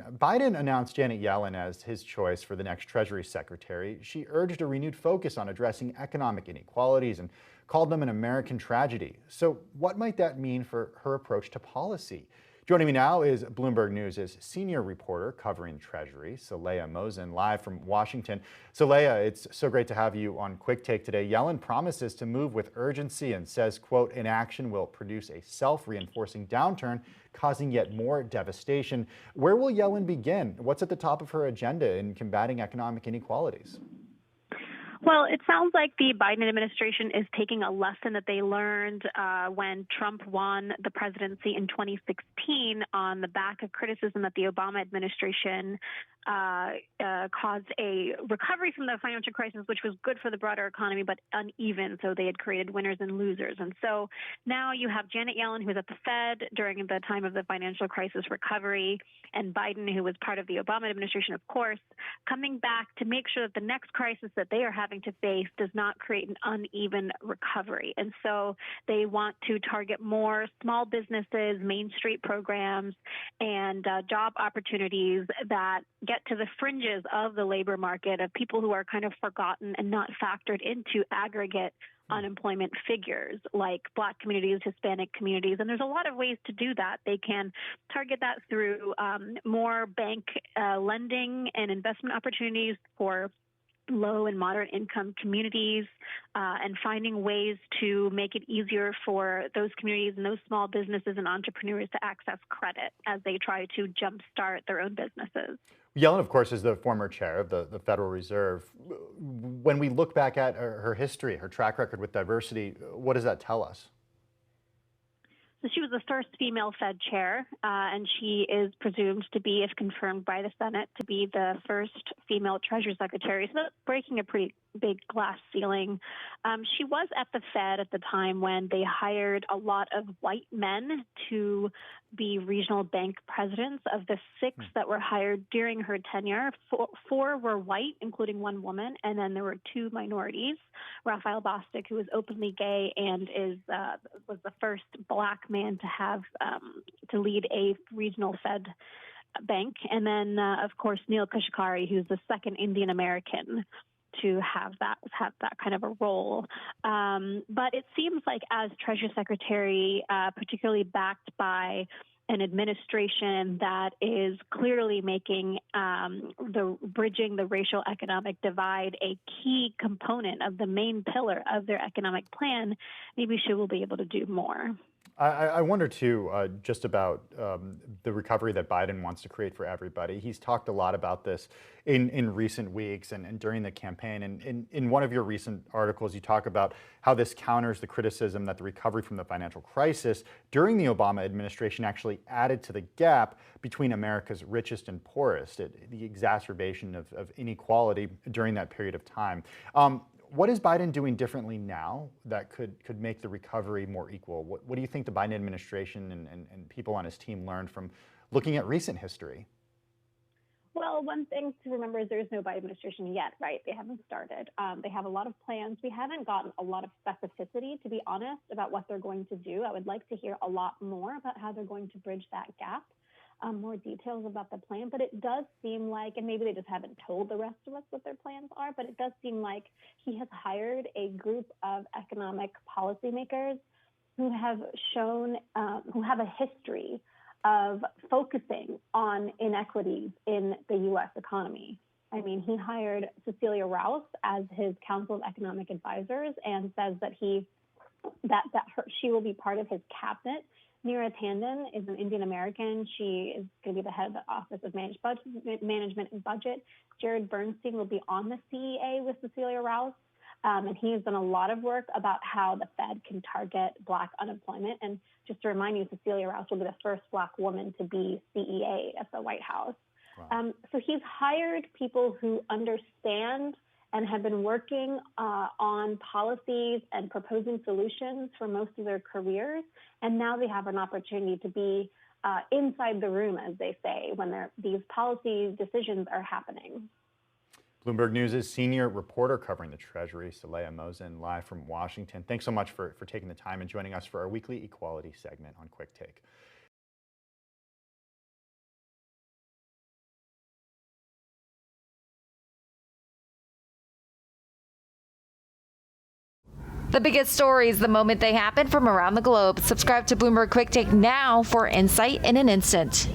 when Biden announced Janet Yellen as his choice for the next Treasury Secretary, she urged a renewed focus on addressing economic inequalities and called them an American tragedy. So what might that mean for her approach to policy? Joining me now is Bloomberg News' senior reporter covering Treasury, Saleha Mosin, live from Washington. Saleha, it's so great to have you on Quick Take today. Yellen promises to move with urgency and says, quote, inaction will produce a self-reinforcing downturn, causing yet more devastation. Where will Yellen begin? What's at the top of her agenda in combating economic inequalities? Well, it sounds like the Biden administration is taking a lesson that they learned when Trump won the presidency in 2016 on the back of criticism that the Obama administration caused a recovery from the financial crisis, which was good for the broader economy, but uneven. So they had created winners and losers. And so now you have Janet Yellen, who was at the Fed during the time of the financial crisis recovery, and Biden, who was part of the Obama administration, of course, coming back to make sure that the next crisis that they are having to face does not create an uneven recovery. And so they want to target more small businesses, Main Street programs, and job opportunities that get to the fringes of the labor market, of people who are kind of forgotten and not factored into aggregate unemployment figures, like Black communities, Hispanic communities. And there's a lot of ways to do that. They can target that through more bank lending and investment opportunities for low and moderate income communities, and finding ways to make it easier for those communities and those small businesses and entrepreneurs to access credit as they try to jumpstart their own businesses. Yellen, of course, is the former chair of the Federal Reserve. When we look back at her history, her track record with diversity, what does that tell us? So she was the first female Fed chair, and she is presumed to be, if confirmed by the Senate, to be the first female Treasury Secretary. So that's breaking a pretty big glass ceiling. She was at the Fed at the time when they hired a lot of white men to be regional bank presidents. Of the six that were hired during her tenure, four were white, including one woman, and then there were two minorities. Raphael Bostic, who is openly gay and was the first Black man to have to lead a regional Fed bank, and then of course Neil Kashkari, who's the second Indian American to have that kind of a role. But it seems like as Treasury Secretary, particularly backed by an administration that is clearly making bridging the racial economic divide a key component of the main pillar of their economic plan, maybe she will be able to do more. I wonder, too, just about the recovery that Biden wants to create for everybody. He's talked a lot about this in recent weeks and during the campaign. And in one of your recent articles, you talk about how this counters the criticism that the recovery from the financial crisis during the Obama administration actually added to the gap between America's richest and poorest, the exacerbation of inequality during that period of time. What is Biden doing differently now that could make the recovery more equal? What do you think the Biden administration and people on his team learned from looking at recent history? Well, one thing to remember is there's no Biden administration yet, right? They haven't started. They have a lot of plans. We haven't gotten a lot of specificity, to be honest, about what they're going to do. I would like to hear a lot more about how they're going to bridge that gap. More details about the plan, but it does seem like, and maybe they just haven't told the rest of us what their plans are, but it does seem like he has hired a group of economic policymakers who have shown, who have a history of focusing on inequities in the U.S. economy. I mean, he hired Cecilia Rouse as his Council of Economic Advisors and says that she will be part of his cabinet. Neera Tanden is an Indian American. She is going to be the head of the Office of Management and Budget. Jared Bernstein will be on the CEA with Cecilia Rouse, and he has done a lot of work about how the Fed can target Black unemployment. And just to remind you, Cecilia Rouse will be the first Black woman to be CEA at the White House. Wow. So he's hired people who understand and have been working on policies and proposing solutions for most of their careers. And now they have an opportunity to be inside the room, as they say, when these policy decisions are happening. Bloomberg News' senior reporter covering the Treasury, Saleha Mosin, live from Washington. Thanks so much for taking the time and joining us for our weekly equality segment on Quick Take. The biggest stories the moment they happen from around the globe. Subscribe to Bloomberg Quick Take now for insight in an instant.